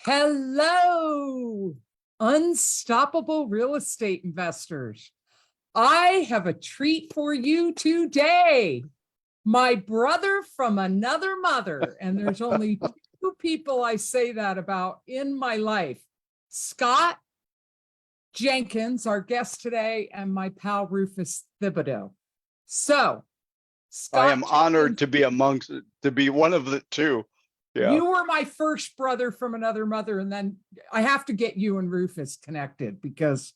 Hello, unstoppable real estate investors. I have a treat for you today. My brother from another mother, and there's only two people I say that about in my life. Scott Jenkins, our guest today, and my pal Rufus Thibodeau. So, Scott, I am honored to be one of the two. Yeah. You were my first brother from another mother, and then I have to get you and Rufus connected because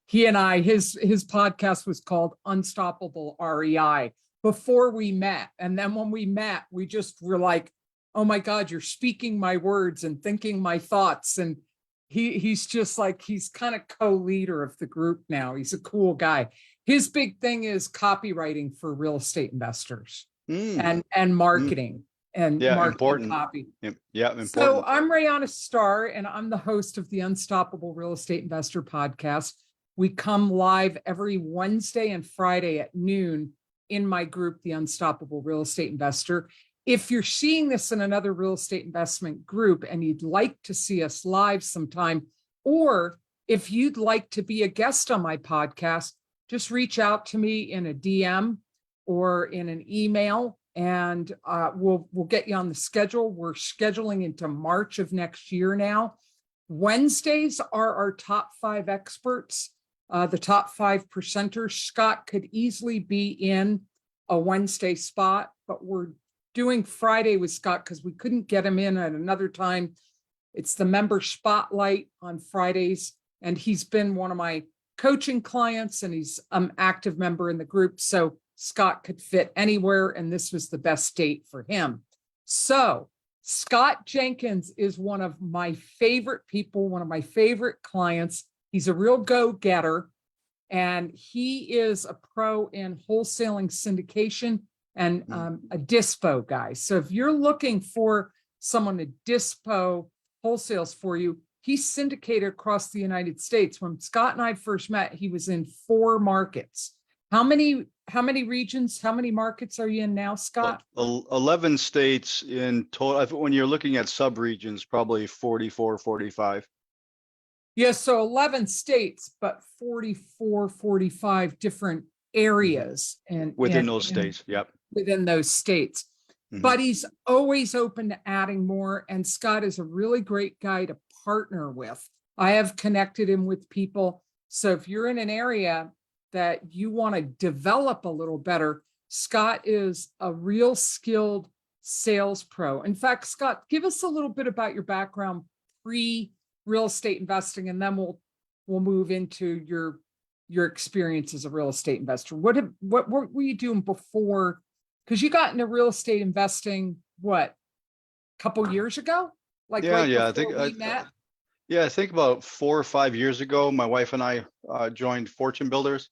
he and I, his podcast was called Unstoppable REI before we met. And then when we met, we just were like, oh my God, you're speaking my words and thinking my thoughts. And he's just like, he's kind of co-leader of the group now. He's a cool guy. His big thing is copywriting for real estate investors and marketing. And important copy. Yeah, important. So I'm Rayana Starr, and I'm the host of the Unstoppable Real Estate Investor podcast. We come live every Wednesday and Friday at noon in my group, the Unstoppable Real Estate Investor. If you're seeing this in another real estate investment group and you'd like to see us live sometime, or if you'd like to be a guest on my podcast, just reach out to me in a DM or in an email. And we'll get you on the schedule. We're scheduling into March of next year now. Wednesdays are our top 5 experts, the top 5 percenters. Scott could easily be in a Wednesday spot, but we're doing Friday with Scott because we couldn't get him in at another time. It's the member spotlight on Fridays, and he's been one of my coaching clients, and he's an active member in the group. So Scott could fit anywhere, and this was the best date for him. So Scott Jenkins is one of my favorite people, one of my favorite clients. He's a real go-getter, and he is a pro in wholesaling syndication and a dispo guy. So if you're looking for someone to dispo wholesales for you, he's syndicated across the United States. When Scott and I first met, he was in 4 markets. How many regions, how many markets are you in now, Scott? 11 states in total. When you're looking at sub-regions, probably 44, 45. Yeah, so 11 states, but 44, 45 different areas. And within those states, yep. Within those states. But he's always open to adding more. And Scott is a really great guy to partner with. I have connected him with people. So if you're in an area that you want to develop a little better, Scott is a real skilled sales pro. In fact, Scott, give us a little bit about your background pre-real estate investing, and then we'll move into your experience as a real estate investor. What were you doing before? Because you got into real estate investing, what, a couple years ago? Like I think we met? Yeah, I think about 4 or 5 years ago, my wife and I joined Fortune Builders.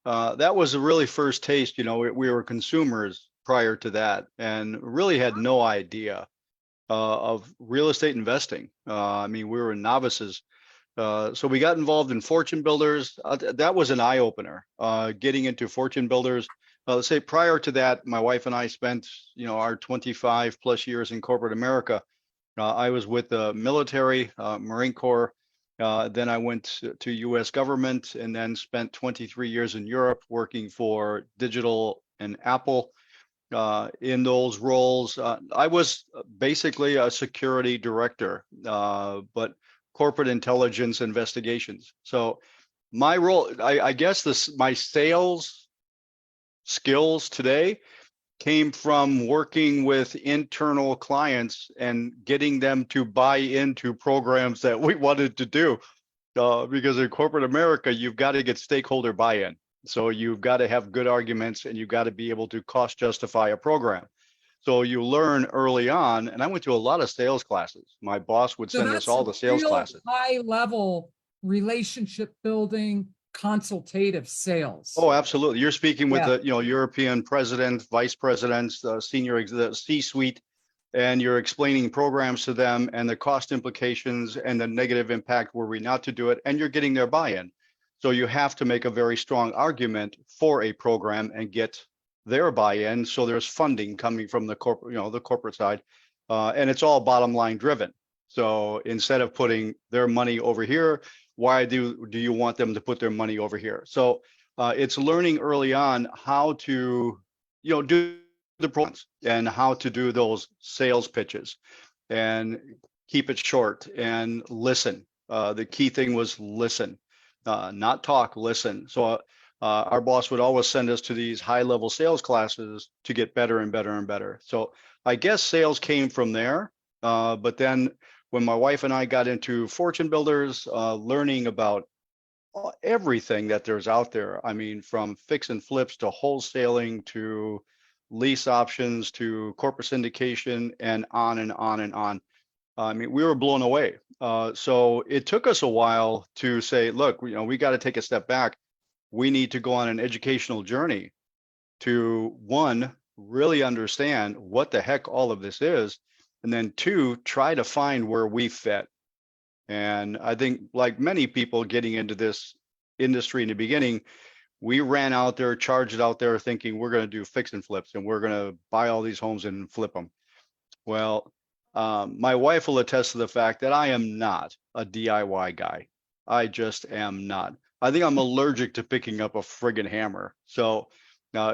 That was the really first taste. You know, we were consumers prior to that and really had no idea of real estate investing. I mean, we were novices. So we got involved in Fortune Builders. That was an eye opener, getting into Fortune Builders. Let's say prior to that, my wife and I spent, our 25 plus years in corporate America. I was with the military, Marine Corps. Then I went to U.S. government and then spent 23 years in Europe working for Digital and Apple. In those roles, I was basically a security director, but corporate intelligence investigations. So my role, I guess my sales skills today came from working with internal clients and getting them to buy into programs that we wanted to do. Because in corporate America, you've got to get stakeholder buy-in. So you've got to have good arguments and you've got to be able to cost justify a program. So you learn early on, and I went to a lot of sales classes. My boss would send us all the sales classes. High level relationship building, consultative sales. Oh, absolutely. You're speaking with the European president, vice presidents, the C-suite, and you're explaining programs to them and the cost implications and the negative impact were we not to do it, and you're getting their buy-in. So you have to make a very strong argument for a program and get their buy-in. So there's funding coming from the corporate, the corporate side, and it's all bottom line driven. So instead of putting their money over here, why do you want them to put their money over here? So it's learning early on how to, do the programs and how to do those sales pitches and keep it short and listen. The key thing was listen, not talk, listen. So our boss would always send us to these high-level sales classes to get better and better and better. So I guess sales came from there. But then when my wife and I got into fortune builders, learning about everything that there's out there. I mean, from fix and flips to wholesaling to lease options to corporate syndication and on and on and on. I mean, we were blown away. So it took us a while to say, look, we got to take a step back. We need to go on an educational journey to, one, really understand what the heck all of this is, and then two, try to find where we fit. And I think, like many people getting into this industry in the beginning, we ran out there, charged it out there thinking we're going to do fix and flips and we're going to buy all these homes and flip them. Well, my wife will attest to the fact that I am not a DIY guy. I just am not. I think I'm allergic to picking up a friggin' hammer. So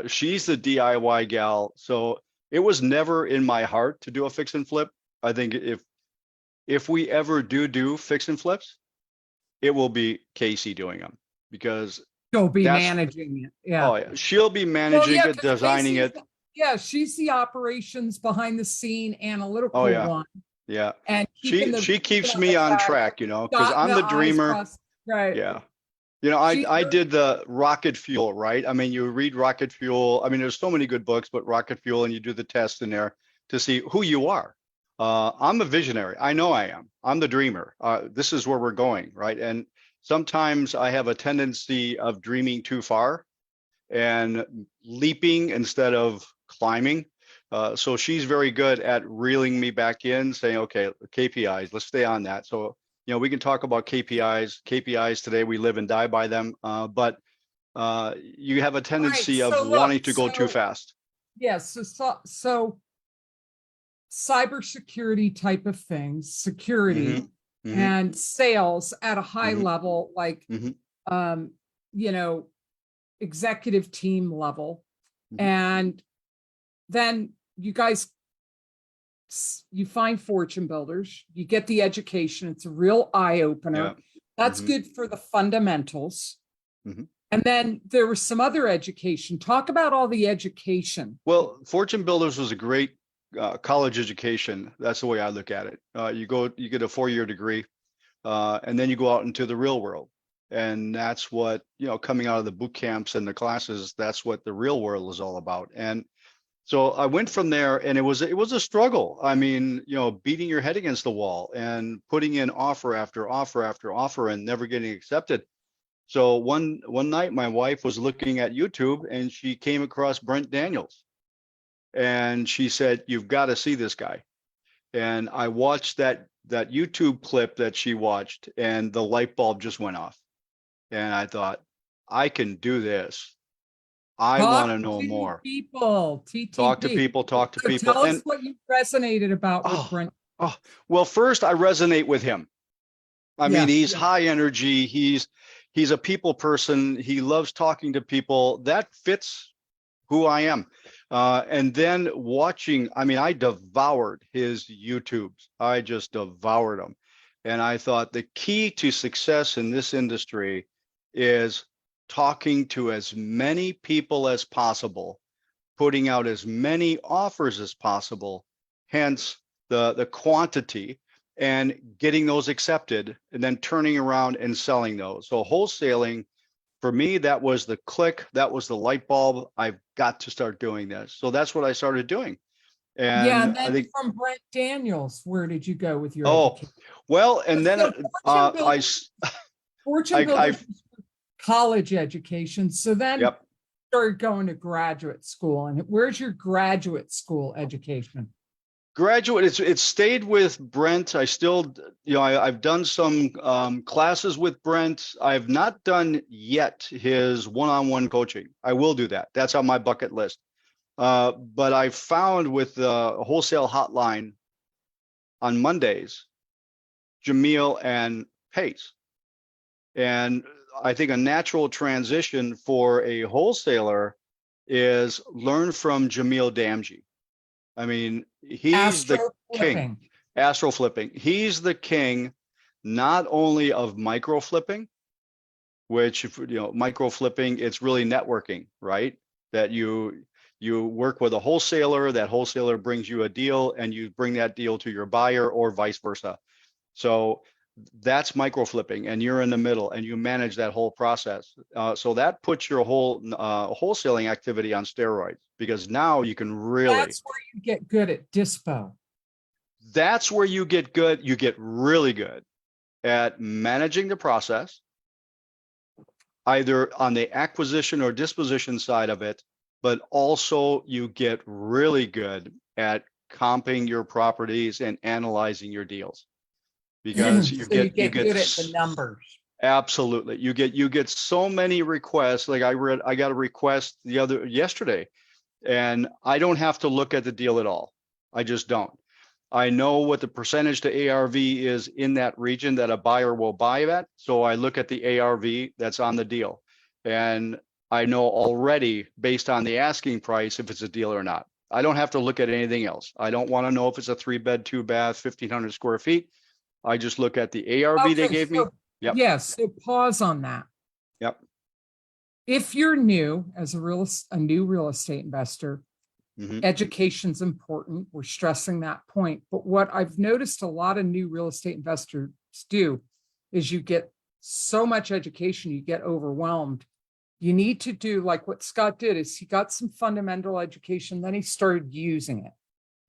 she's the DIY gal. So it was never in my heart to do a fix and flip. I think if we ever do fix and flips, it will be Casey doing them, because She'll be managing it. Yeah. Oh yeah, she'll be managing it, designing it. Yeah, she's the operations behind the scene analytical Oh yeah, one. yeah. And She keeps me on track, because I'm the dreamer. Right. Yeah. I did the Rocket Fuel, right? I mean, you read Rocket Fuel. I mean, there's so many good books, but Rocket Fuel, and you do the test in there to see who you are. I'm a visionary. I know I am. I'm the dreamer. This is where we're going, right? And sometimes I have a tendency of dreaming too far and leaping instead of climbing. So she's very good at reeling me back in, saying, okay, KPIs, let's stay on that. So, we can talk about KPIs. KPIs today, we live and die by them. But you have a tendency of wanting to go too fast. Yes. So cybersecurity type of things, security and sales at a high level, like, executive team level. And then you find fortune builders, you get the education. It's a real eye opener. Yeah. That's good for the fundamentals. And then there was some other education. Talk about all the education. Well, fortune builders was a great college education. That's the way I look at it. You get a 4-year degree, and then you go out into the real world. And that's what, coming out of the boot camps and the classes, that's what the real world is all about. And so I went from there, and it was a struggle. I mean, beating your head against the wall and putting in offer after offer after offer and never getting accepted. So one night my wife was looking at YouTube and she came across Brent Daniels. And she said, "You've got to see this guy." And I watched that YouTube clip that she watched, and the light bulb just went off. And I thought, I can do this. I want to know more. Talk to people. Tell us what you resonated about with Brent. Well, first, I resonate with him. I mean, he's high energy. He's a people person. He loves talking to people. That fits who I am. And then watching, I mean, I devoured his YouTubes. I just devoured them. And I thought the key to success in this industry is talking to as many people as possible, putting out as many offers as possible, hence the quantity, and getting those accepted, and then turning around and selling those. So wholesaling, for me, that was the click, that was the light bulb. I've got to start doing this. So that's what I started doing. And then I think from Brent Daniels, where did you go with your education? Well, and then Fortune builders, college education. So then started going to graduate school. And where's your graduate school education? Graduate, it stayed with Brent. I still, I've done some classes with Brent. I've not done yet his one-on-one coaching. I will do that. That's on my bucket list. But I found with the wholesale hotline on Mondays, Jamil, and Pace. And I think a natural transition for a wholesaler is learn from Jamil Damji. I mean, he's the Astro king. flipping. Astro flipping. He's the king, not only of micro flipping, which, if you know, micro flipping, it's really networking, right? That you work with a wholesaler, that wholesaler brings you a deal, and you bring that deal to your buyer, or vice versa. So that's micro flipping, and you're in the middle, and you manage that whole process. So that puts your whole wholesaling activity on steroids, because now you can really. That's where you get good at dispo. That's where you get good. You get really good at managing the process, either on the acquisition or disposition side of it, but also you get really good at comping your properties and analyzing your deals, because You get good at the numbers. Absolutely. You get so many requests. Like I got a request yesterday, and I don't have to look at the deal at all. I just don't. I know what the percentage to ARV is in that region that a buyer will buy at. So I look at the ARV that's on the deal, and I know already, based on the asking price, if it's a deal or not. I don't have to look at anything else. I don't want to know if it's a 3-bed, 2-bath, 1,500 square feet. I just look at the ARV they gave me. Yep. Yes. So pause on that. Yep. If you're new as a new real estate investor, education's important. We're stressing that point. But what I've noticed a lot of new real estate investors do is you get so much education, you get overwhelmed. You need to do like what Scott did, is he got some fundamental education, then he started using it.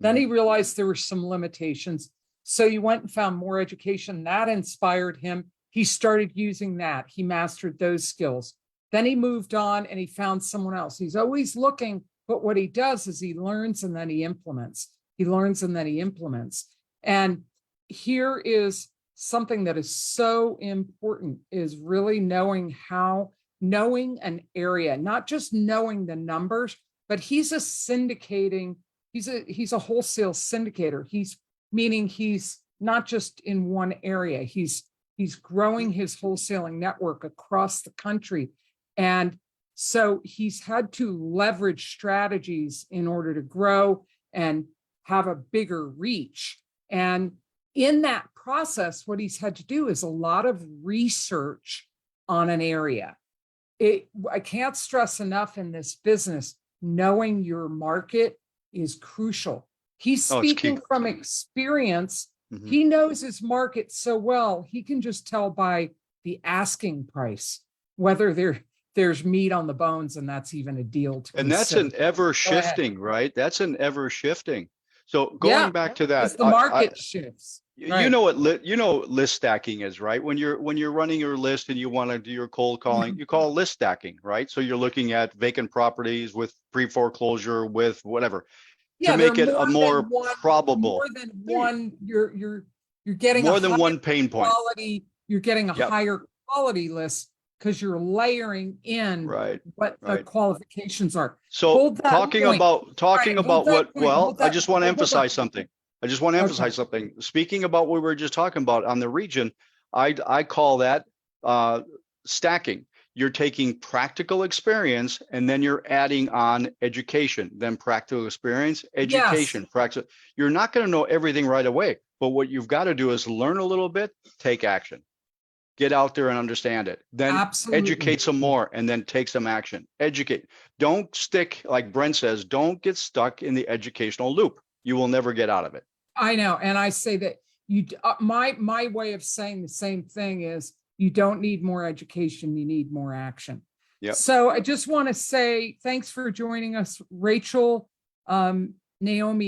Then he realized there were some limitations. So he went and found more education. That inspired him. He started using that. He mastered those skills. Then he moved on and he found someone else. He's always looking, but what he does is he learns and then he implements. He learns and then he implements. And here is something that is so important, is really knowing an area, not just knowing the numbers, but he's a wholesale syndicator. Meaning he's not just in one area. He's growing his wholesaling network across the country. And so he's had to leverage strategies in order to grow and have a bigger reach. And in that process, what he's had to do is a lot of research on an area. I can't stress enough in this business, knowing your market is crucial. He's speaking from experience. He knows his market so well, he can just tell by the asking price whether there's meat on the bones, and that's even a deal to and consider. That's an ever shifting, right? That's an ever shifting. So going back to that, the market shifts. Right. You know what list stacking is, right? When you're running your list and you want to do your cold calling, you call list stacking, right? So you're looking at vacant properties with pre-foreclosure, with whatever, to make it a more probable. More than one, you're getting more than one pain point. Quality, you're getting a higher quality list because you're layering in what the qualifications are. So talking about what, well, I just want to emphasize something. Speaking about what we were just talking about on the region, I call that stacking. You're taking practical experience and then you're adding on education, then practical experience, education, practice. You're not going to know everything right away, but what you've got to do is learn a little bit, take action, get out there and understand it, then educate some more, and then take some action. Educate. Don't stick, like Brent says, don't get stuck in the educational loop. You will never get out of it. I know. And I say that my way of saying the same thing is, you don't need more education, you need more action. Yep. So I just want to say thanks for joining us, Rachel, Naomi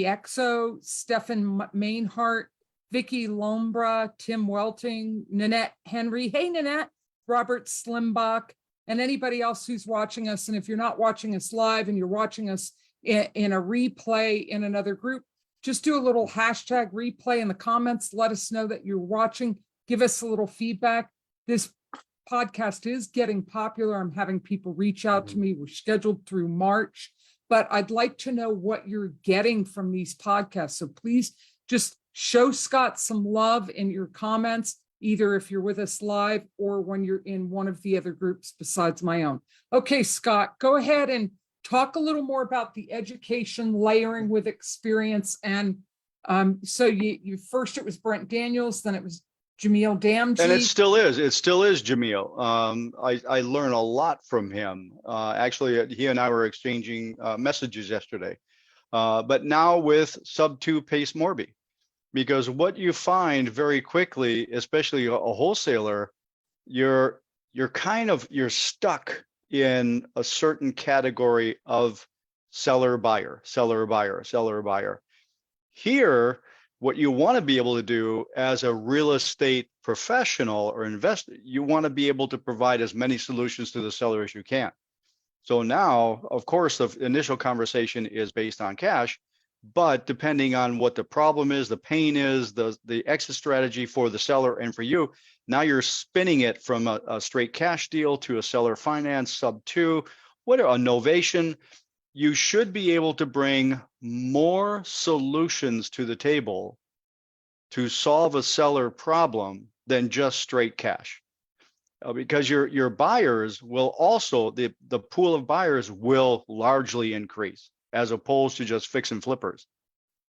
Exo, Stefan Mainhart, Vicky Lombra, Tim Welting, Nanette Henry. Hey, Nanette, Robert Slimbach, and anybody else who's watching us. And if you're not watching us live and you're watching us in a replay in another group, just do a little hashtag replay in the comments. Let us know that you're watching. Give us a little feedback. This podcast is getting popular. I'm having people reach out to me. We're scheduled through March, but I'd like to know what you're getting from these podcasts. So please just show Scott some love in your comments, either if you're with us live or when you're in one of the other groups besides my own. Okay, Scott, go ahead and talk a little more about the education layering with experience. And so you first it was Brent Daniels, then it was Jamil Damji. And it still is Jamil. I learn a lot from him. Actually, he and I were exchanging messages yesterday. But now with sub 2 pace Morby, because what you find very quickly, especially a wholesaler, you're stuck in a certain category of seller buyer. Here, what you want to be able to do as a real estate professional or investor, you want to be able to provide as many solutions to the seller as you can. So now, of course, the initial conversation is based on cash, but depending on what the problem is, the pain is, the exit strategy for the seller and for you, now you're spinning it from a straight cash deal to a seller finance sub 2, a novation. You should be able to bring more solutions to the table to solve a seller problem than just straight cash. Because your buyers will also, the pool of buyers will largely increase as opposed to just fix and flippers.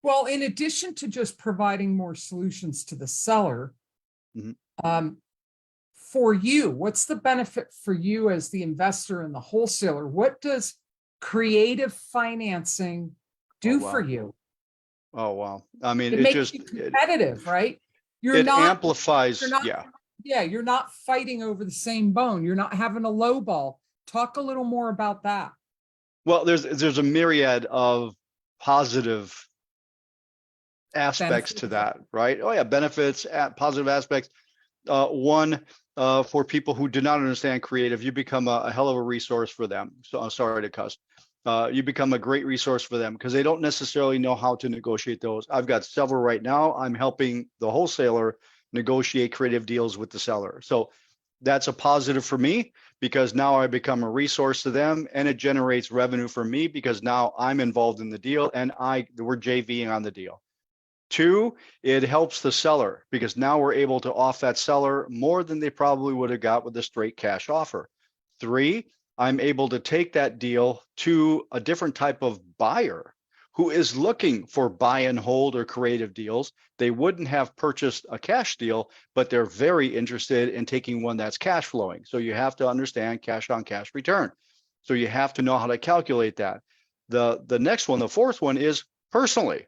Well, in addition to just providing more solutions to the seller, for you, what's the benefit for you as the investor and the wholesaler? What does creative financing do for you? Oh, wow. I mean, it makes you competitive, right? It amplifies. You're not fighting over the same bone. You're not having a low ball. Talk a little more about that. Well, there's a myriad of positive aspects to that, right? Oh yeah, benefits, positive aspects. One, for people who do not understand creative, you become a hell of a resource for them. So I'm sorry to cuss. You become a great resource for them because they don't necessarily know how to negotiate those. I've got several right now. I'm helping the wholesaler negotiate creative deals with the seller. So that's a positive for me because now I become a resource to them and it generates revenue for me because now I'm involved in the deal and we're JVing on the deal. 2, it helps the seller because now we're able to offer that seller more than they probably would have got with a straight cash offer. 3, I'm able to take that deal to a different type of buyer who is looking for buy and hold or creative deals. They wouldn't have purchased a cash deal, but they're very interested in taking one that's cash flowing. So you have to understand cash on cash return. So you have to know how to calculate that. The next one, the 4th one is personally.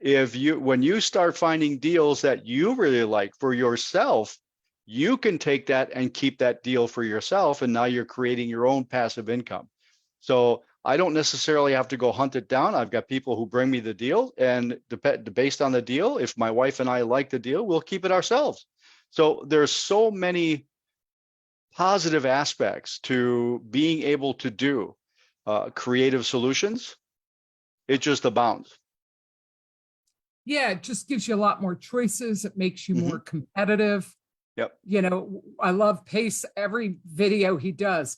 When you start finding deals that you really like for yourself, you can take that and keep that deal for yourself. And now you're creating your own passive income. So I don't necessarily have to go hunt it down. I've got people who bring me the deal and based on the deal, if my wife and I like the deal, we'll keep it ourselves. So there's so many positive aspects to being able to do creative solutions. It just abounds. Yeah, it just gives you a lot more choices. It makes you more competitive. Yep. You know, I love Pace. Every video he does,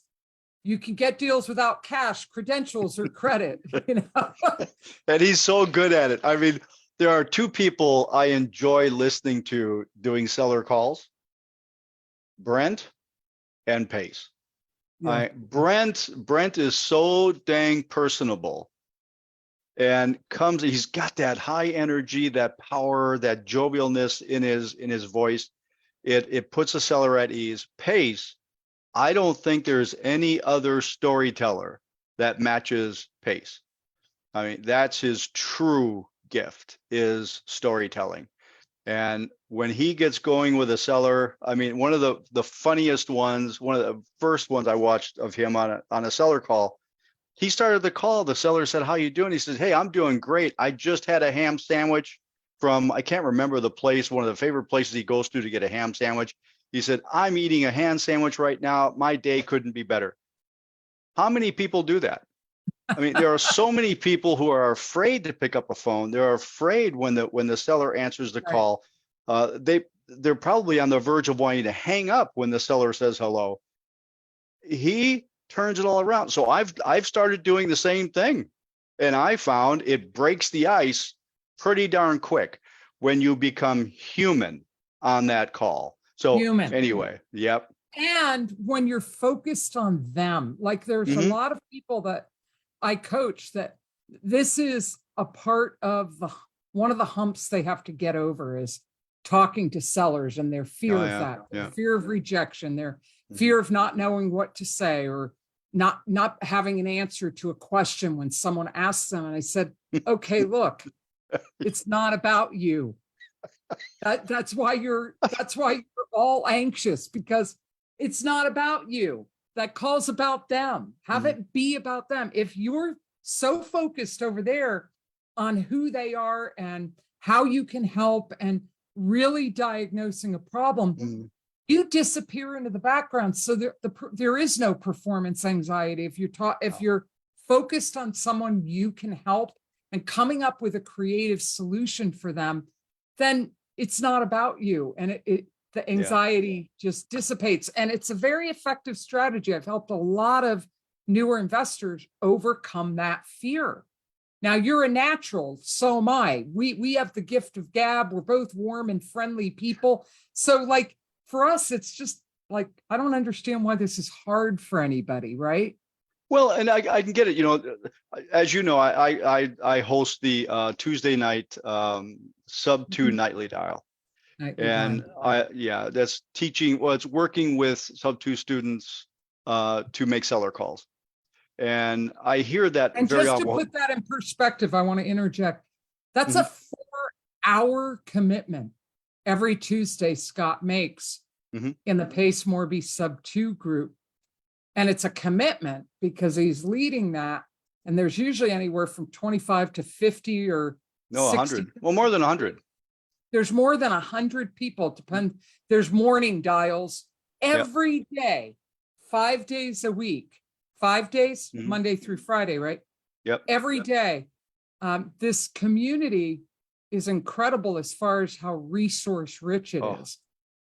you can get deals without cash, credentials, or credit. You know, and he's so good at it. I mean, there are 2 people I enjoy listening to doing seller calls: Brent and Pace. Yeah. Brent is so dang personable. And he's got that high energy, that power, that jovialness in his voice. It puts a seller at ease. Pace, I don't think there's any other storyteller that matches Pace. I mean, that's his true gift, is storytelling. And when he gets going with a seller, I mean, one of the funniest ones, one of the first ones I watched of him on a seller call, he started the call. The seller said, "How you doing?" He says, "Hey, I'm doing great. I just had a ham sandwich from," I can't remember the place, one of the favorite places he goes to get a ham sandwich. He said, "I'm eating a ham sandwich right now. My day couldn't be better." How many people do that? I mean, there are so many people who are afraid to pick up a phone. They're afraid when the seller answers the call. They're probably on the verge of wanting to hang up when the seller says hello. He turns it all around. So I've started doing the same thing, and I found it breaks the ice pretty darn quick. when you become human on that call. So Human. anyway, yep. And when you're focused on them, like there's a Mhm. lot of people that I coach that this is a part of one of the humps they have to get over is talking to sellers and their fear Oh, of yeah, that, their yeah. fear of rejection, their Mhm. fear of not knowing what to say or not having an answer to a question when someone asks them. And I said, okay, look, it's not about you. That's why you're all anxious, because it's not about you. That call's about them. Have it be about them. If you're so focused over there on who they are and how you can help and really diagnosing a problem, Mhm. you disappear into the background. So there is no performance anxiety. If you're focused on someone you can help and coming up with a creative solution for them, then it's not about you. And the Yeah. anxiety just dissipates. And it's a very effective strategy. I've helped a lot of newer investors overcome that fear. Now you're a natural, so am I. We have the gift of gab. We're both warm and friendly people. So like for us, it's just like, I don't understand why this is hard for anybody, right? Well, and I can get it. You know, as you know, I host the Tuesday night sub 2 nightly dial, Nightly and dial. that's teaching. Well, it's working with sub 2 students to make seller calls, and I hear that And very just to often. put that in perspective, I want to interject. That's a Mhm. 4-hour commitment every Tuesday Scott makes Mhm. in the Pace Morby sub 2 group. And it's a commitment because he's leading that. And there's usually anywhere from 25 to 50 or No, 60. 100. Well, more than 100. There's more than 100 people. There's morning dials Yep. every day, 5 days a week, 5 days, Mhm. Monday through Friday, right? Yep. Every day. This community is incredible as far as how resource rich it Oh, is.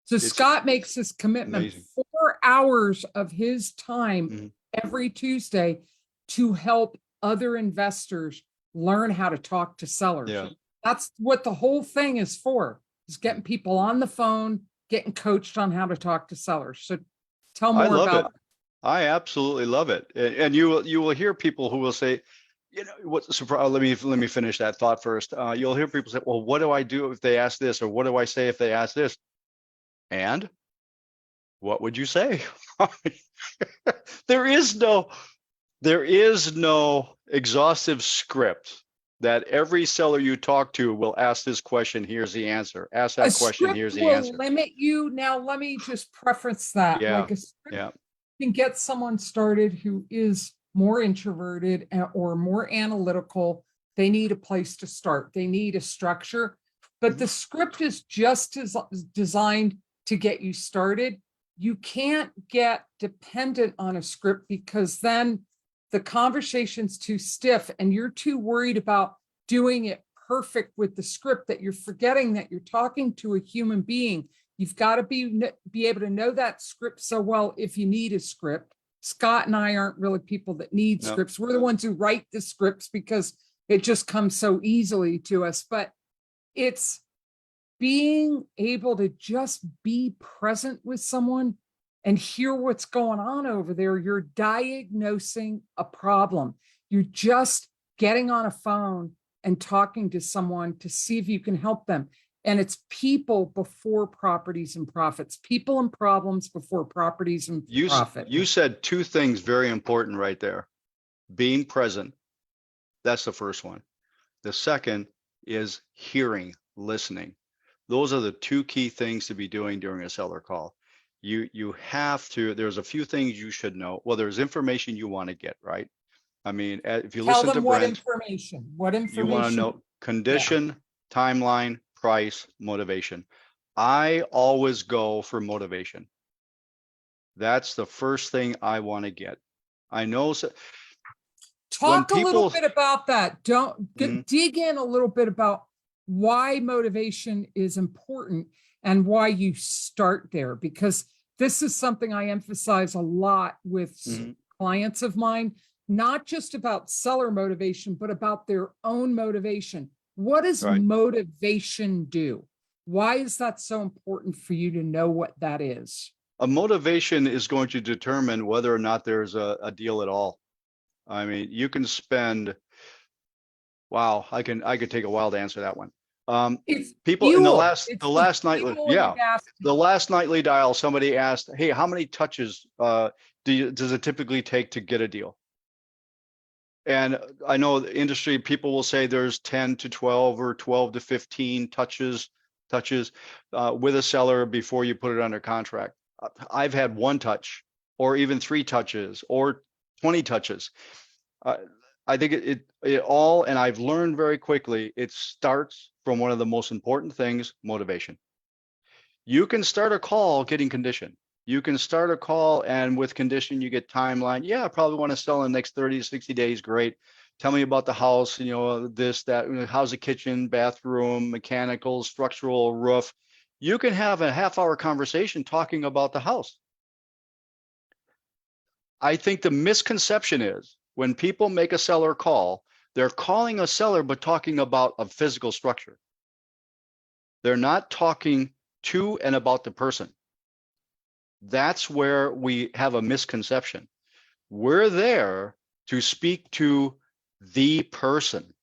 So it's Scott makes this commitment, amazing. 4 hours of his time Mhm. every Tuesday to help other investors learn how to talk to sellers. Yeah. That's what the whole thing is for, is getting people on the phone, getting coached on how to talk to sellers. So tell I more love it. about. I absolutely love it. And you will hear people who will say, you know, what's surprise? Let me finish that thought first. You'll hear people say, well, what do I do if they ask this, or what do I say if they ask this? And what would you say? There is no exhaustive script that every seller you talk to will ask this question, here's the answer. Ask A that question, script here's the will answer. limit you. Now, let me just preference that. Yeah. Like a script Yeah. can get someone started who is more introverted or more analytical. They need a place to start. They need a structure. But the script is just designed to get you started. You can't get dependent on a script because then the conversation's too stiff and you're too worried about doing it perfect with the script that you're forgetting that you're talking to a human being. You've got to be able to know that script so well if you need a script. Scott and I aren't really people that need No. scripts. We're the ones who write the scripts because it just comes so easily to us. But it's being able to just be present with someone and hear what's going on over there. You're diagnosing a problem. You're just getting on a phone and talking to someone to see if you can help them. And it's people before properties and profits, people and problems before properties and profit. You said two things very important right there. Being present. That's the first one. The second is hearing, listening. Those are the two key things to be doing during a seller call. You have to, there's a few things you should know. Well, there's information you want to get, right? I mean, if you Tell listen to them what Brent, information, you want to know condition, timeline, price, motivation. I always go for motivation. That's the first thing I want to get. I know. Talk a little people, bit about that. Mhm. Dig in a little bit about why motivation is important and why you start there, because this is something I emphasize a lot with Mhm. clients of mine, not just about seller motivation, but about their own motivation. What does Right. motivation do? Why is that so important for you to know what that is? A motivation is going to determine whether or not there's a deal at all. I mean, you can spend, wow, I could take a while to answer that one. It's People in fuel. the It's the last nightly, fuel in the yeah, gas the tank. last nightly dial, somebody asked, hey, how many touches does it typically take to get a deal? And I know the industry people will say there's 10 to 12 or 12 to 15 touches with a seller before you put it under contract. I've had one touch or even 3 touches or 20 touches. Uh, I think it all, and I've learned very quickly, it starts from one of the most important things, motivation. You can start a call getting condition. You can start a call and with condition, you get timeline. Yeah, I probably want to sell in the next 30 to 60 days. Great. Tell me about the house, this, that, how's the kitchen, bathroom, mechanical, structural, roof. You can have a half-hour conversation talking about the house. I think the misconception is when people make a seller call, they're calling a seller, but talking about a physical structure. They're not talking to and about the person. That's where we have a misconception. We're there to speak to the person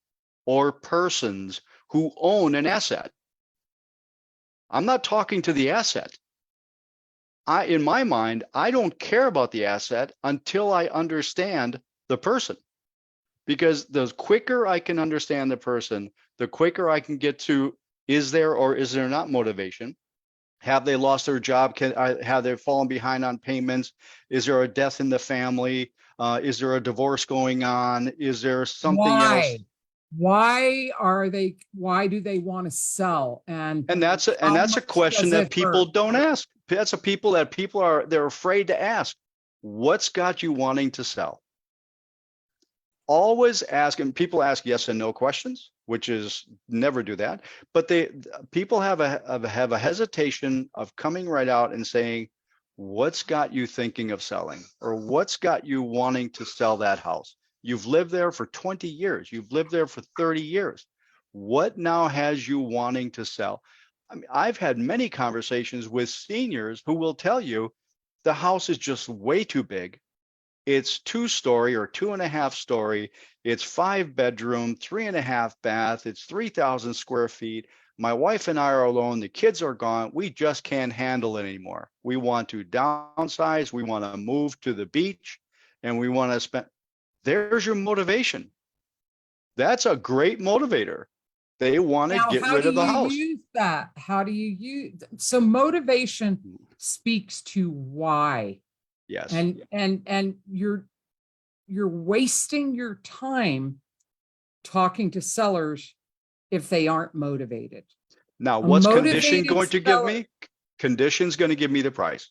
or persons who own an asset. I'm not talking to the asset. In my mind, I don't care about the asset until I understand the person. Because the quicker I can understand the person, the quicker I can get to, is there or is there not motivation? Have they lost their job? Have they fallen behind on payments? Is there a death in the family? Is there a divorce going on? Is there something else? Why? Why do they want to sell? And And how that's a much question does that it people hurt? don't ask. That's a people that they're afraid to ask. What's got you wanting to sell? Always ask, and people ask yes and no questions, which is never do that. But people have a hesitation of coming right out and saying, what's got you thinking of selling, or what's got you wanting to sell that house? You've lived there for 20 years. You've lived there for 30 years. What now has you wanting to sell? I mean, I've had many conversations with seniors who will tell you the house is just way too big. It's 2-story or 2.5-story. It's 5-bedroom, 3.5 bath. It's 3,000 square feet. My wife and I are alone. The kids are gone. We just can't handle it anymore. We want to downsize. We want to move to the beach, and we want to spend. There's your motivation. That's a great motivator. They want to Now, get how rid do of the you house. use that? How do you use so motivation speaks to why? Yes. And you're wasting your time talking to sellers if they aren't motivated. Now, A what's condition motivated going to give seller me? Condition's going to give me the price.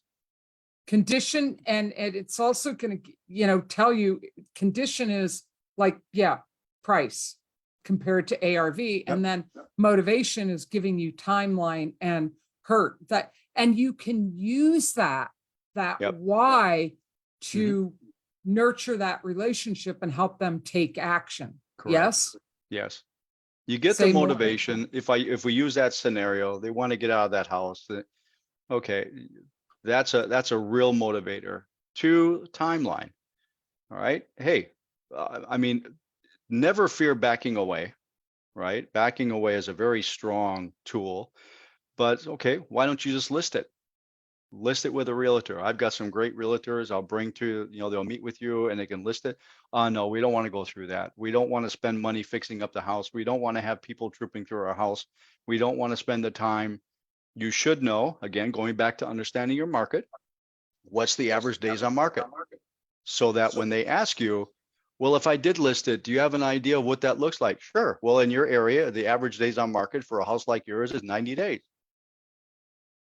condition, and it's also going to, tell you condition is like, yeah, price compared to ARV. Yep. And then motivation is giving you timeline and hurt that, and you can use that Yep. why to nurture that relationship and help them take action. Correct. Yes. Yes. You get the Say more. motivation. If we use that scenario, they want to get out of that house. Okay, that's a real motivator. 2, timeline. All right. Hey, I mean, never fear backing away. Right, backing away is a very strong tool. But okay, why don't you just list it? List it with a realtor. I've got some great realtors I'll bring to, they'll meet with you and they can list it. No, we don't want to go through that. We don't want to spend money fixing up the house. We don't want to have people trooping through our house. We don't want to spend the time. You should know, again, going back to understanding your market, what's the average days on market? So that when they ask you, well, if I did list it, do you have an idea of what that looks like? Sure. Well, in your area, the average days on market for a house like yours is 90 days.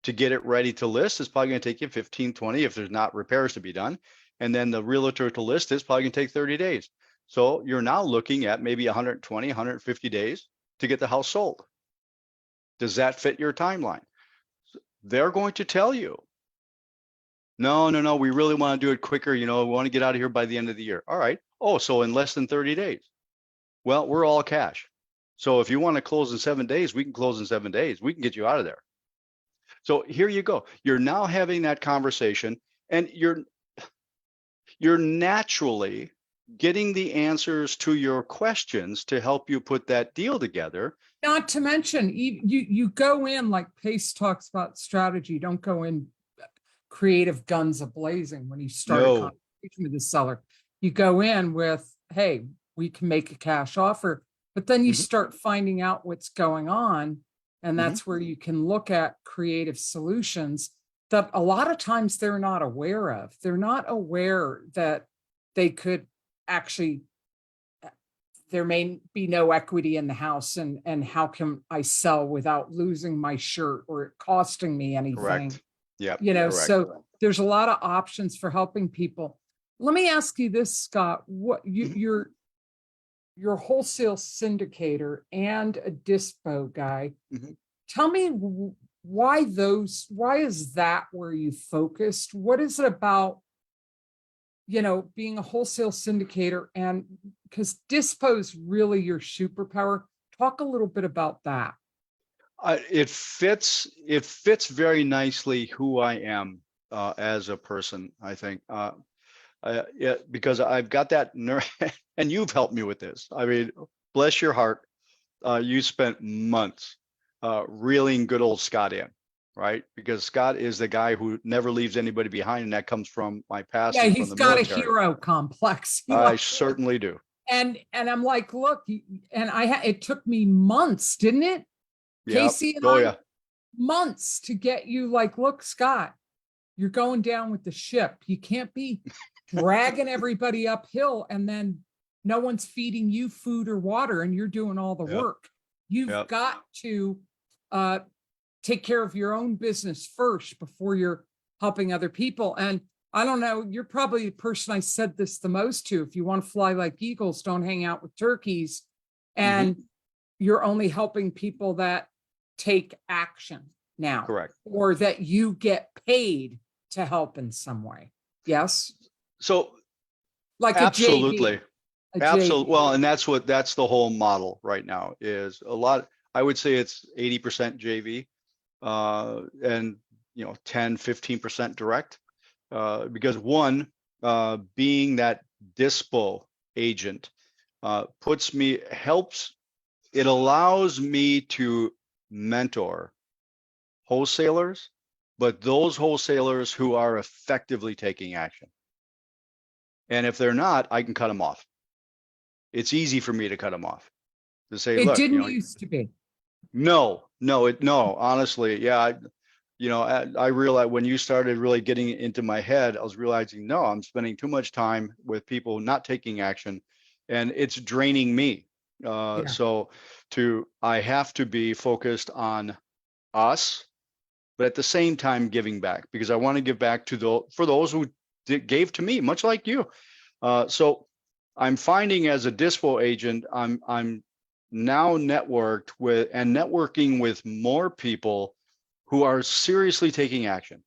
To get it ready to list is probably going to take you 15, 20 if there's not repairs to be done. And then the realtor to list is probably going to take 30 days. So you're now looking at maybe 120, 150 days to get the house sold. Does that fit your timeline? They're going to tell you, no, we really want to do it quicker. We want to get out of here by the end of the year. All right. Oh, so in less than 30 days. Well, we're all cash. So if you want to close in 7 days, we can close in 7 days. We can get you out of there. So here you go. You're now having that conversation, and you're naturally getting the answers to your questions to help you put that deal together. Not to mention, you go in like Pace talks about strategy. Don't go in creative guns a-blazing when you start a No. conversation with the seller. You go in with, hey, we can make a cash offer, but then you start finding out what's going on. And that's where you can look at creative solutions that a lot of times they're not aware of. They're not aware that they could actually, there may be no equity in the house, and how can I sell without losing my shirt or it costing me anything? Correct. Yeah. Correct. So there's a lot of options for helping people. Let me ask you this, Scott, what you're wholesale syndicator and a dispo guy. Tell me why is that where you focused? What is it about, being a wholesale syndicator, and because dispo is really your superpower? Talk a little bit about that. It fits very nicely who I am as a person, I think. Because I've got that nerve, and you've helped me with this. I mean, bless your heart. You spent months reeling good old Scott in, right? Because Scott is the guy who never leaves anybody behind, and that comes from my past. Yeah, and he's from the got military. a hero complex. I certainly do. And I'm like, look, and it took me months, didn't it? Casey and I, months to get you like, look, Scott, you're going down with the ship. You can't be dragging everybody uphill and then no one's feeding you food or water and you're doing all the work. You've got to take care of your own business first before you're helping other people. And I don't know, you're probably the person I said this the most to. If you want to fly like eagles, don't hang out with turkeys. And you're only helping people that take action now. Correct. Or that you get paid to help in some way. Yes. So like absolutely. Absolutely. Well, and that's the whole model right now is a lot. I would say it's 80% JV, and 10-15% direct, because one, being that dispo agent, it allows me to mentor wholesalers, but those wholesalers who are effectively taking action. And if they're not, I can cut them off. It's easy for me to cut them off. To say, it look, didn't used to be. No, honestly, yeah. I realized when you started really getting into my head, I was realizing, no, I'm spending too much time with people not taking action, and it's draining me. So I have to be focused on us, but at the same time giving back, because I want to give back for those who gave to me, much like you. So I'm finding as a dispo agent, I'm now networking with more people who are seriously taking action,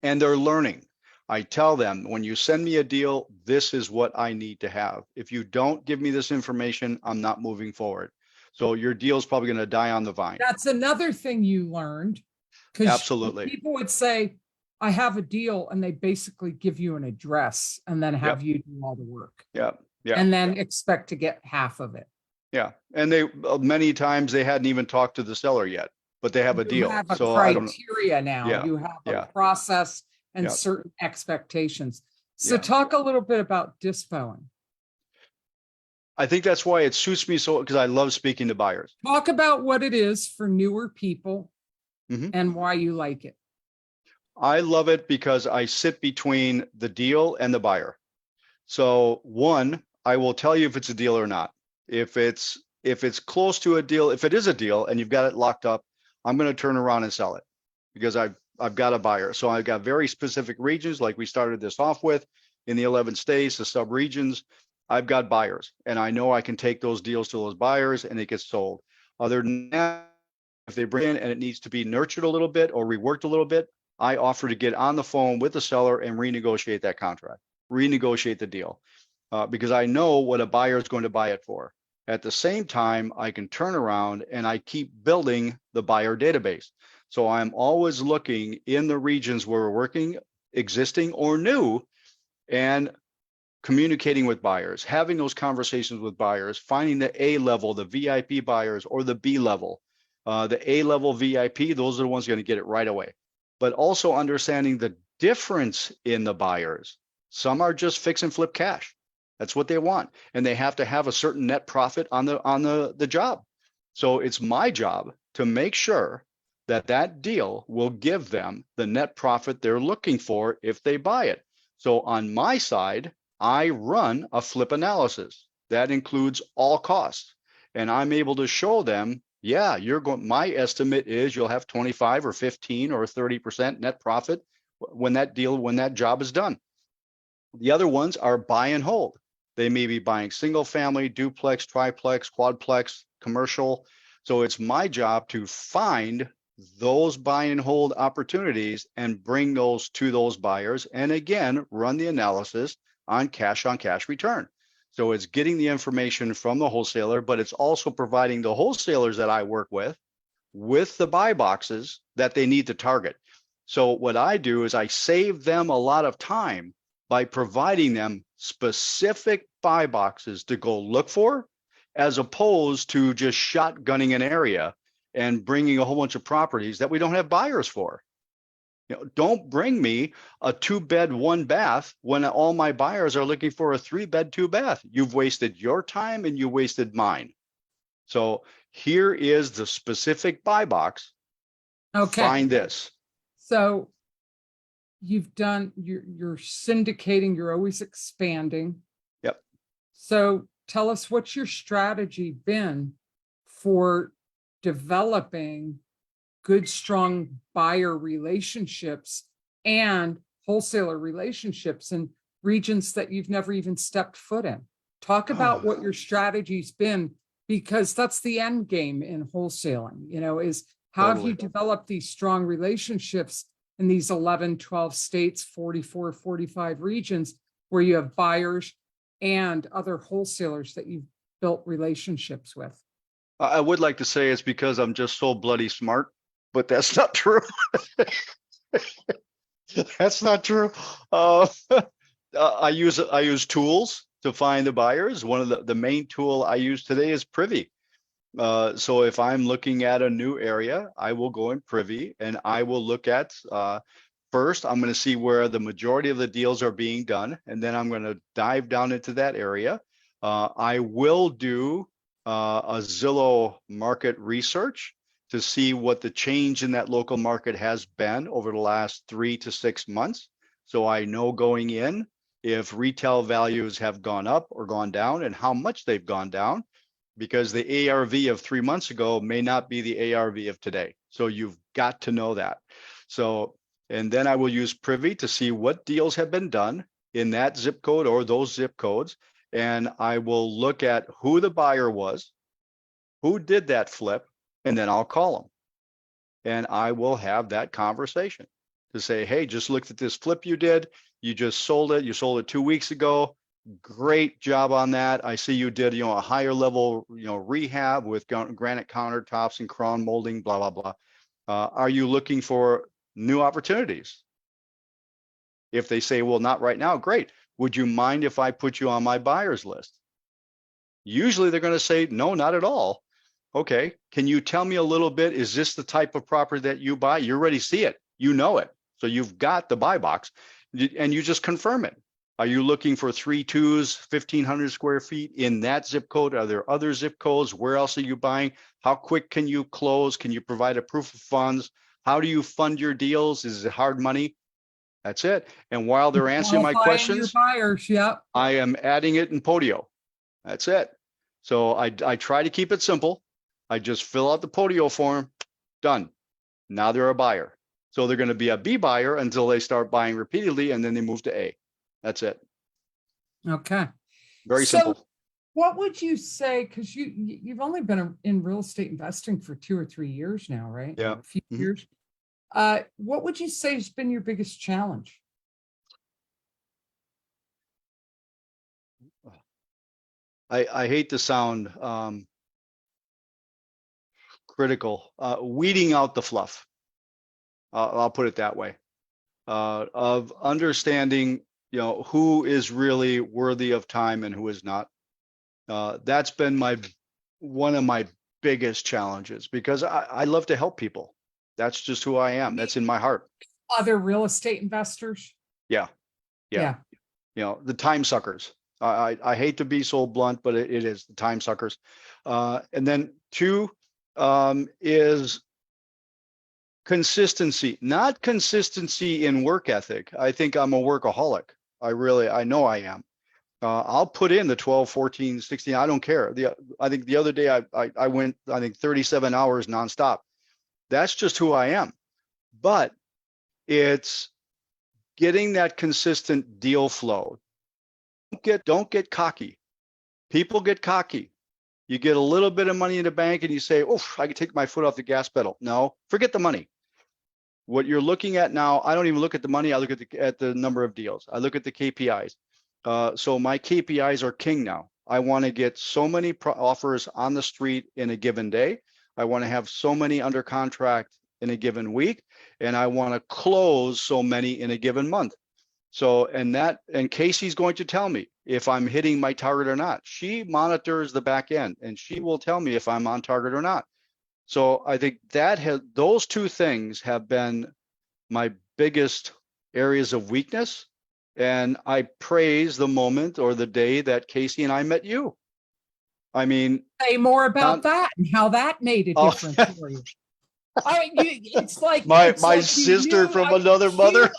and they're learning. I tell them, when you send me a deal, this is what I need to have. If you don't give me this information, I'm not moving forward. So your deal is probably going to die on the vine. That's another thing you learned. Absolutely. People would say, I have a deal, and they basically give you an address and then have you do all the work. And then expect to get half of it. And they many times they hadn't even talked to the seller yet, but they have a deal. You have a so criteria now. You have a process and certain expectations. So talk a little bit about dispoing. I think that's why it suits me so, because I love speaking to buyers. Talk about what it is for newer people and why you like it. I love it because I sit between the deal and the buyer. So one, I will tell you if it's a deal or not. If it's close to a deal, if it is a deal and you've got it locked up, I'm going to turn around and sell it because I've got a buyer. So I've got very specific regions, like we started this off with in the 11 states, the sub regions. I've got buyers, and I know I can take those deals to those buyers and it gets sold. Other than that, if they bring in and it needs to be nurtured a little bit or reworked a little bit, I offer to get on the phone with the seller and renegotiate that contract, renegotiate the deal, because I know what a buyer is going to buy it for. At the same time, I can turn around and I keep building the buyer database. So I'm always looking in the regions where we're working, existing or new, and communicating with buyers, having those conversations with buyers, finding the A level, the VIP buyers, or the B level. The A level VIP, those are the ones going to get it right away. But also understanding the difference in the buyers. Some are just fix and flip cash. That's what they want. And they have to have a certain net profit on the job. So it's my job to make sure that that deal will give them the net profit they're looking for if they buy it. So on my side, I run a flip analysis that includes all costs. And I'm able to show them, yeah, my estimate is you'll have 25 or 15 or 30% net profit when that job is done. The other ones are buy and hold. They may be buying single family, duplex, triplex, quadplex, commercial. So it's my job to find those buy and hold opportunities and bring those to those buyers. And again, run the analysis on cash return. So it's getting the information from the wholesaler, but it's also providing the wholesalers that I work with the buy boxes that they need to target. So what I do is I save them a lot of time by providing them specific buy boxes to go look for, as opposed to just shotgunning an area and bringing a whole bunch of properties that we don't have buyers for. Don't bring me a 2-bed, 1-bath when all my buyers are looking for a 3-bed, 2-bath. You've wasted your time and you wasted mine. So here is the specific buy box. Okay. Find this. So you're syndicating, you're always expanding. Yep. So tell us, what's your strategy been for developing good, strong buyer relationships and wholesaler relationships in regions that you've never even stepped foot in? Talk about what your strategy's been, because that's the end game in wholesaling, is how have you developed these strong relationships in these 11, 12 states, 44, 45 regions where you have buyers and other wholesalers that you've built relationships with? I would like to say it's because I'm just so bloody smart, but that's not true. That's not true. I use tools to find the buyers. One of the main tool I use today is Privy. So if I'm looking at a new area, I will go in Privy and I will look at, first, I'm going to see where the majority of the deals are being done. And then I'm going to dive down into that area. I will do a Zillow market research to see what the change in that local market has been over the last 3 to 6 months. So I know going in if retail values have gone up or gone down and how much they've gone down, because the ARV of 3 months ago may not be the ARV of today. So you've got to know that. So, and then I will use Privy to see what deals have been done in that zip code or those zip codes. And I will look at who the buyer was, who did that flip, and then I'll call them. And I will have that conversation to say, hey, just looked at this flip you did. You just sold it. You sold it 2 weeks ago. Great job on that. I see you did, a higher level, rehab with granite countertops and crown molding, blah, blah, blah. Are you looking for new opportunities? If they say, well, not right now, great. Would you mind if I put you on my buyers list? Usually they're going to say, no, not at all. Okay, can you tell me a little bit? Is this the type of property that you buy? You already see it. You know it. So you've got the buy box and you just confirm it. Are you looking for 3 2s, 1,500 square feet in that zip code? Are there other zip codes? Where else are you buying? How quick can you close? Can you provide a proof of funds? How do you fund your deals? Is it hard money? That's it. And while they're answering my questions, your buyers, yep. I am adding it in Podio. That's it. So I try to keep it simple. I just fill out the Podio form, done. Now they're a buyer. So they're going to be a B buyer until they start buying repeatedly, and then they move to A. That's it. Okay. Very simple. What would you say, because you've only been in real estate investing for 2 or 3 years now, right? Yeah. A few years. What would you say has been your biggest challenge? I hate to sound critical, weeding out the fluff. I'll put it that way, of understanding, who is really worthy of time and who is not. That's been one of my biggest challenges, because I love to help people. That's just who I am. That's in my heart. Other real estate investors? Yeah. The time suckers. I hate to be so blunt, but it is the time suckers. And then two is consistency, not consistency in work ethic. I think I'm a workaholic. I know I am. I'll put in the 12, 14, 16. I don't care. I think the other day I went, 37 hours nonstop. That's just who I am. But it's getting that consistent deal flow. Don't get cocky. People get cocky. You get a little bit of money in the bank and you say, "Oh, I can take my foot off the gas pedal." No, forget the money. What you're looking at now, I don't even look at the money. I look at the number of deals. I look at the KPIs. So my KPIs are king now. I want to get so many offers on the street in a given day. I want to have so many under contract in a given week, and I want to close so many in a given month. So, and Casey's going to tell me if I'm hitting my target or not. She monitors the back end and she will tell me if I'm on target or not. So I think those two things have been my biggest areas of weakness. And I praise the moment or the day that Casey and I met you. I mean, say more about that and how that made a difference for you. It's like my sister from another mother.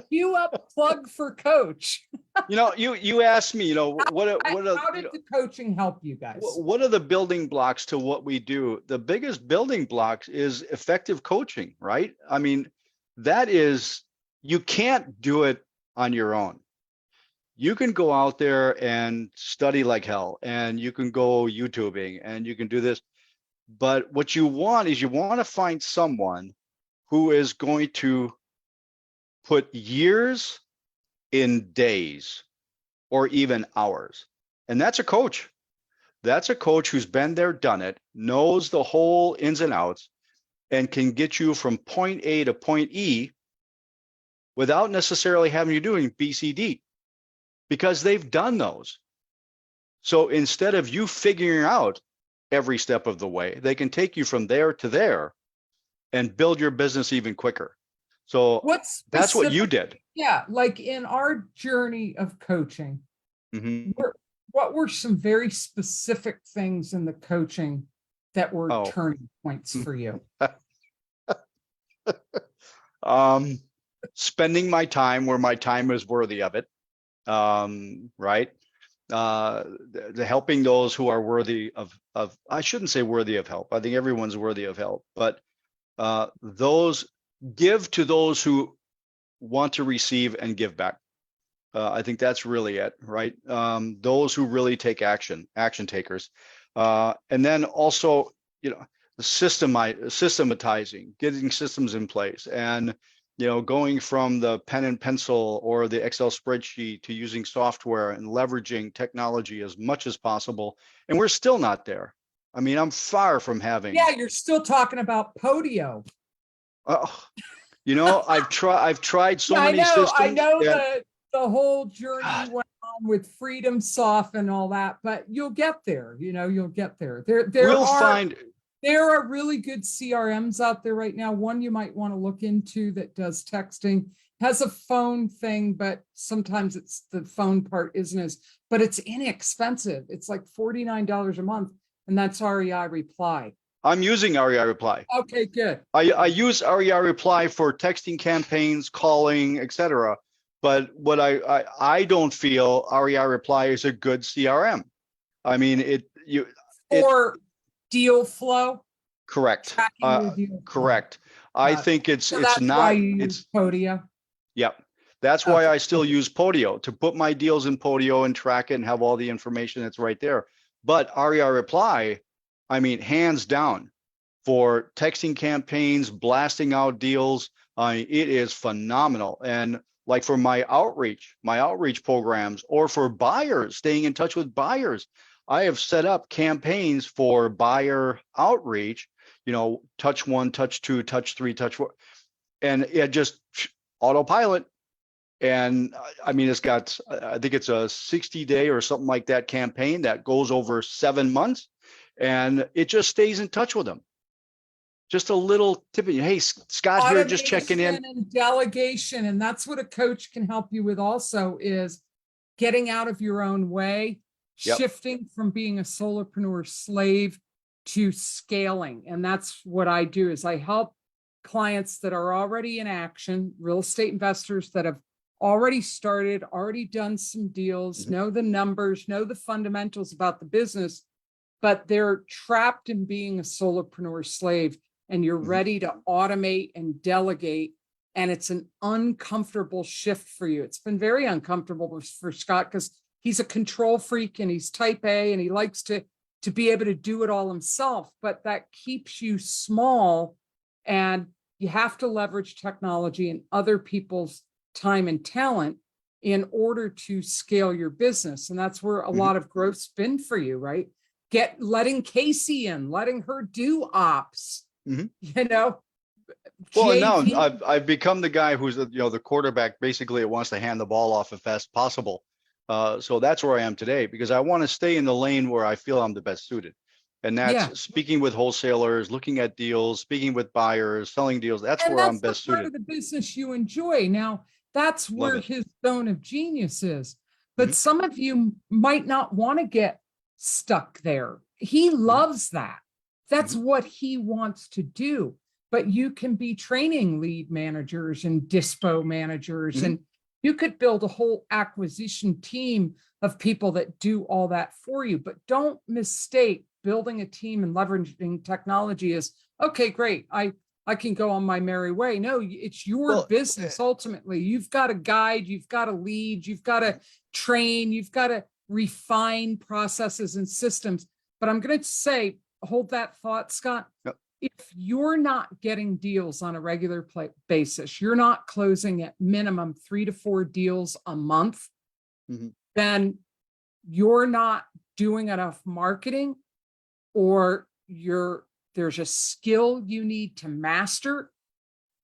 You up plug for coach. You asked me, how did the coaching help you guys? What are the building blocks to what we do? The biggest building blocks is effective coaching, right? I mean, you can't do it on your own. You can go out there and study like hell, and you can go YouTubing, and you can do this. But what you want to find someone who is going to put years in days or even hours. And that's a coach. That's a coach who's been there, done it, knows the whole ins and outs, and can get you from point A to point E without necessarily having you doing BCD, because they've done those. So instead of you figuring out every step of the way, they can take you from there to there and build your business even quicker. So that's what you did. Yeah, like in our journey of coaching, mm-hmm. What were some very specific things in the coaching that were turning points for you? Spending my time where my time is worthy of it, right? The helping those who are worthy of, I shouldn't say worthy of help. I think everyone's worthy of help, but give to those who want to receive and give back. I think that's really it, right? Those who really take action takers. And then also, systematizing, getting systems in place, and, going from the pen and pencil or the Excel spreadsheet to using software and leveraging technology as much as possible. And we're still not there. I mean, I'm far from having. Yeah, you're still talking about Podio. I've tried so many systems. I know the whole journey went on with Freedom Soft and all that, but you'll get there. You'll get there. There are really good CRMs out there right now. One you might want to look into that does texting, has a phone thing, but sometimes it's the phone part but it's inexpensive. It's like $49 a month, and that's REI Reply. I'm using REI Reply. Okay, good. I use REI Reply for texting campaigns, calling, etc. But what I don't feel REI Reply is a good CRM. I mean, deal flow. Correct. Correct. I think it's not. Why you use Podio. Yep. That's why I still use Podio, to put my deals in Podio and track it and have all the information that's right there. But REI Reply, I mean, hands down, for texting campaigns, blasting out deals, it is phenomenal. And like for my outreach programs, or for buyers, staying in touch with buyers. I have set up campaigns for buyer outreach, touch 1, touch 2, touch 3, touch 4, and it just autopilot. And I mean, I think it's a 60-day or something like that campaign that goes over 7 months, and it just stays in touch with them. Just a little tip. Hey, Scott here, just checking in. Automation and delegation. And that's what a coach can help you with also, is getting out of your own way, Yep. shifting from being a solopreneur slave to scaling. And that's what I do, is I help clients that are already in action, real estate investors that have already started, already done some deals, know the numbers, know the fundamentals about the business, but they're trapped in being a solopreneur slave, and you're ready to automate and delegate. And it's an uncomfortable shift for you. It's been very uncomfortable for Scott, because he's a control freak and he's type A and he likes to be able to do it all himself, but that keeps you small, and you have to leverage technology and other people's time and talent in order to scale your business. And that's where a lot of growth's been for you, right? Letting Casey in, letting her do ops, Well, JV. now I've become the guy who's the quarterback, basically, it wants to hand the ball off as fast as possible. So that's where I am today, because I want to stay in the lane where I feel I'm the best suited. And that's speaking with wholesalers, looking at deals, speaking with buyers, selling deals. That's where I'm best part suited. of the business you enjoy. Now, that's where his zone of genius is. But some of you might not want to get stuck there. He loves that. That's what he wants to do. But you can be training lead managers and dispo managers, and you could build a whole acquisition team of people that do all that for you. But don't mistake building a team and leveraging technology as, okay, great, I can go on my merry way. No, it's your business. Ultimately, you've got to guide, you've got to lead, you've got to train, you've got to refine processes and systems. But I'm going to say, hold that thought, Scott. Yep. If you're not getting deals on a regular basis, you're not closing at minimum 3 to 4 deals a month, then you're not doing enough marketing, or there's a skill you need to master,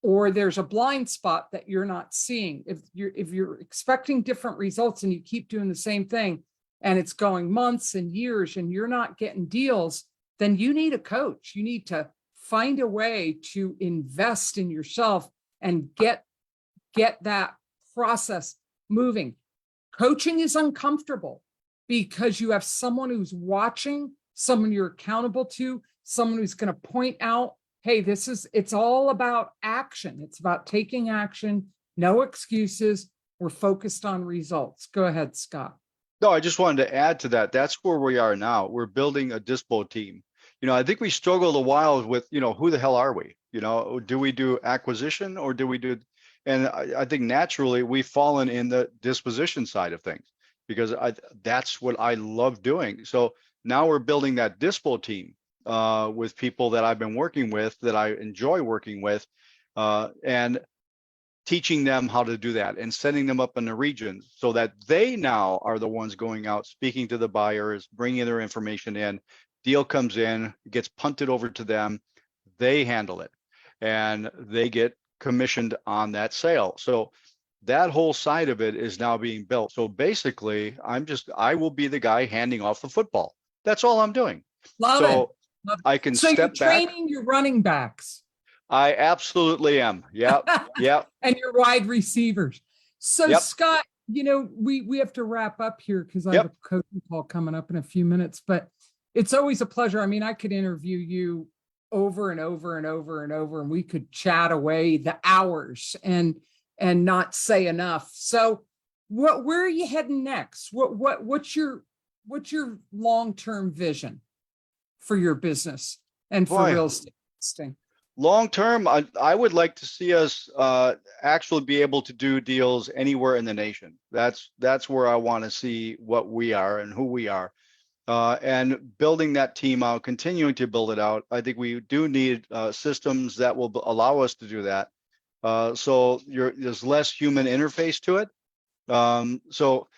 or there's a blind spot that you're not seeing. If you're expecting different results and you keep doing the same thing and it's going months and years and you're not getting deals, then you need a coach. You need to find a way to invest in yourself and get that process moving. Coaching is uncomfortable because you have someone who's watching, someone you're accountable to, someone who's going to point out, hey, it's all about action. It's about taking action, no excuses. We're focused on results. Go ahead, Scott. No, I just wanted to add to that. That's where we are now. We're building a dispo team. I think we struggled a while with, who the hell are we? Do we do acquisition or do we do, and I think naturally we've fallen in the disposition side of things, because that's what I love doing. So now we're building that dispo team with people that I've been working with, that I enjoy working with, and teaching them how to do that and setting them up in the regions so that they now are the ones going out, speaking to the buyers, bringing their information in. Deal comes in, gets punted over to them, they handle it, and they get commissioned on that sale. So that whole side of it is now being built. So basically, I will be the guy handing off the football. That's all I'm doing. Love it. Love it. I can so step you're back. Training your running backs. I absolutely am. Yep. Yep. And your wide receivers. So Yep. Scott, we have to wrap up here because I have a coaching call coming up in a few minutes, but it's always a pleasure. I mean, I could interview you over and over and over and over, and we could chat away the hours and not say enough. So where are you heading next? What's your long-term vision for your business and for real estate investing? Long term, I would like to see us actually be able to do deals anywhere in the nation. That's where I want to see what we are and who we are, and building that team out, continuing to build it out. I think we do need systems that will allow us to do that. So there's less human interface to it. So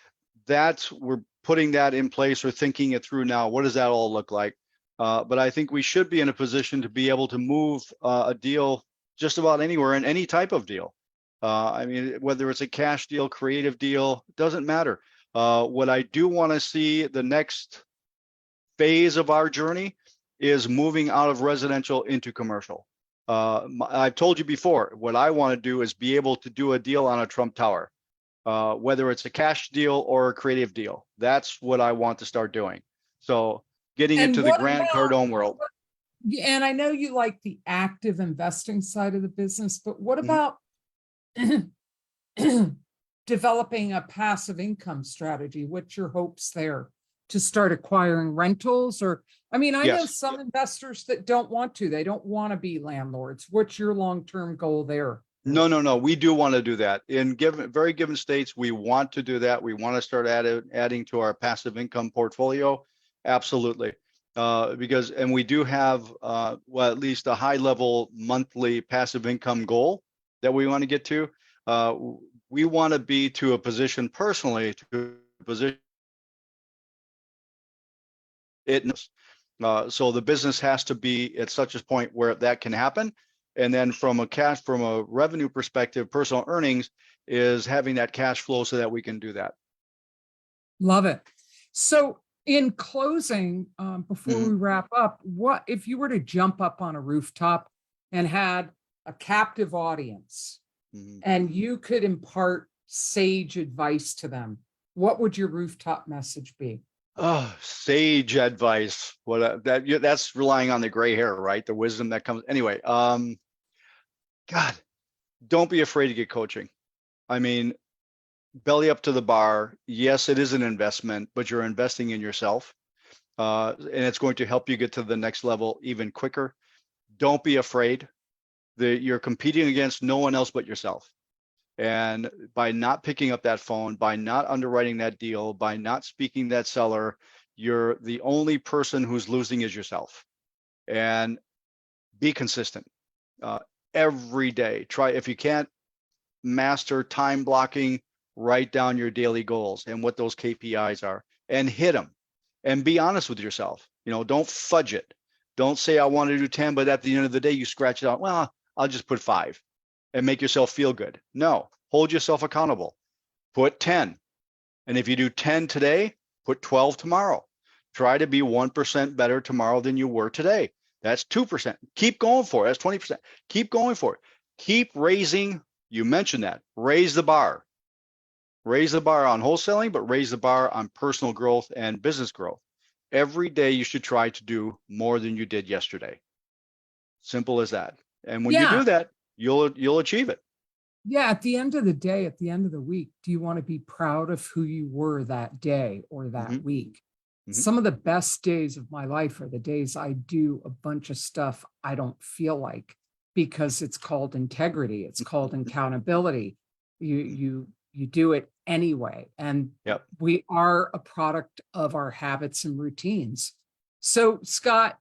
we're putting that in place or thinking it through now. What does that all look like? But I think we should be in a position to be able to move a deal just about anywhere in any type of deal. I mean, whether it's a cash deal, creative deal, it doesn't matter. What I do want to see the next phase of our journey is moving out of residential into commercial. I've told you before, what I want to do is be able to do a deal on a Trump Tower, whether it's a cash deal or a creative deal. That's what I want to start doing. So getting And into the what Grant about, Cardone world. and I know you like the active investing side of the business, but what Mhm. about developing a passive income strategy? What's your hopes there to start acquiring rentals? Or, I mean, I know Yes. some investors that don't want to, they don't want to be landlords. What's your long-term goal there? No. We do want to do that in very given states. We want to do that. We want to start adding to our passive income portfolio. Absolutely. And we do have, well, at least a high level monthly passive income goal that we want to get to. We want to be to a position personally to position it. So the business has to be at such a point where that can happen. And then from a revenue perspective, personal earnings is having that cash flow so that we can do that. Love it. So in closing, before Mhm. we wrap up, what if you were to jump up on a rooftop and had a captive audience Mhm. and you could impart sage advice to them, what would your rooftop message be? Oh, sage advice. That's relying on the gray hair, right? The wisdom that comes. Anyway, God, don't be afraid to get coaching. I mean, belly up to the bar. Yes, it is an investment, but you're investing in yourself. And it's going to help you get to the next level even quicker. Don't be afraid that you're competing against no one else but yourself. And by not picking up that phone, by not underwriting that deal, by not speaking that seller, you're the only person who's losing is yourself. And be consistent every day. Try, if you can't master time blocking, write down your daily goals and what those KPIs are and hit them and be honest with yourself. Don't fudge it. Don't say I want to do 10, but at the end of the day, you scratch it out. Well, I'll just put 5 and make yourself feel good. No, hold yourself accountable. Put 10. And if you do 10 today, put 12 tomorrow. Try to be 1% better tomorrow than you were today. That's 2%. Keep going for it. That's 20%. Keep going for it. Keep raising. You mentioned that. Raise the bar. Raise the bar on wholesaling, but raise the bar on personal growth and business growth. Every day you should try to do more than you did yesterday. Simple as that. And when you Yeah. do that, you'll achieve it. Yeah. At the end of the day, at the end of the week, do you want to be proud of who you were that day or that Mhm. week? Mhm. Some of the best days of my life are the days I do a bunch of stuff I don't feel like, because it's called integrity. It's called accountability. You do it anyway. And Yep. we are a product of our habits and routines. So, Scott,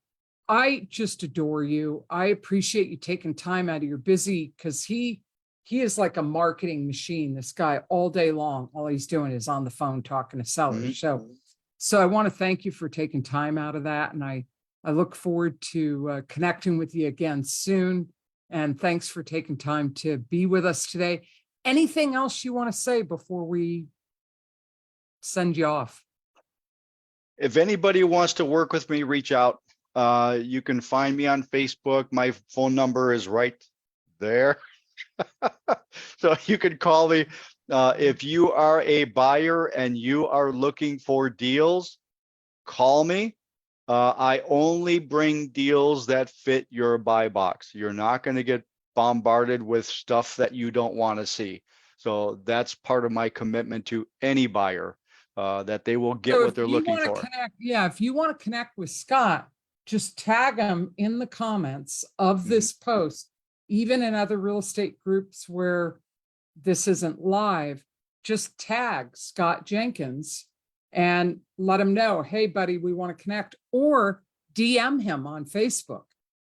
I just adore you. I appreciate you taking time out of your busy, because he is like a marketing machine. This guy, all day long, all he's doing is on the phone talking to sellers. Mhm. So I want to thank you for taking time out of that. And I look forward to connecting with you again soon. And thanks for taking time to be with us today. Anything else you want to say before we send you off? If anybody wants to work with me, reach out. You can find me on Facebook. My phone number is right there. So you can call me. If you are a buyer and you are looking for deals, call me. I only bring deals that fit your buy box. You're not going to get bombarded with stuff that you don't want to see. So that's part of my commitment to any buyer, that they will get So what if they're you looking want to for. connect, yeah, if you want to connect with Scott, just tag him in the comments of Mhm. this post, even in other real estate groups where this isn't live, just tag Scott Jenkins and let him know, hey, buddy, we want to connect, or DM him on Facebook.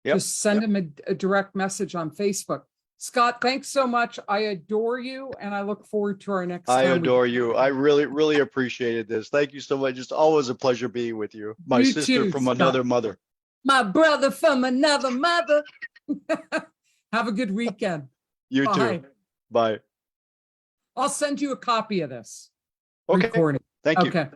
Yep. Just send him a direct message on Facebook. Scott, thanks so much. I adore you and I look forward to our next I time. adore you. I really, really appreciated this. Thank you so much. It's always a pleasure being with you. My You sister too, from Scott. another mother. My brother from another mother. Have a good weekend. You Bye. too. Bye. I'll send you a copy of this Okay. recording. Thank you. Okay.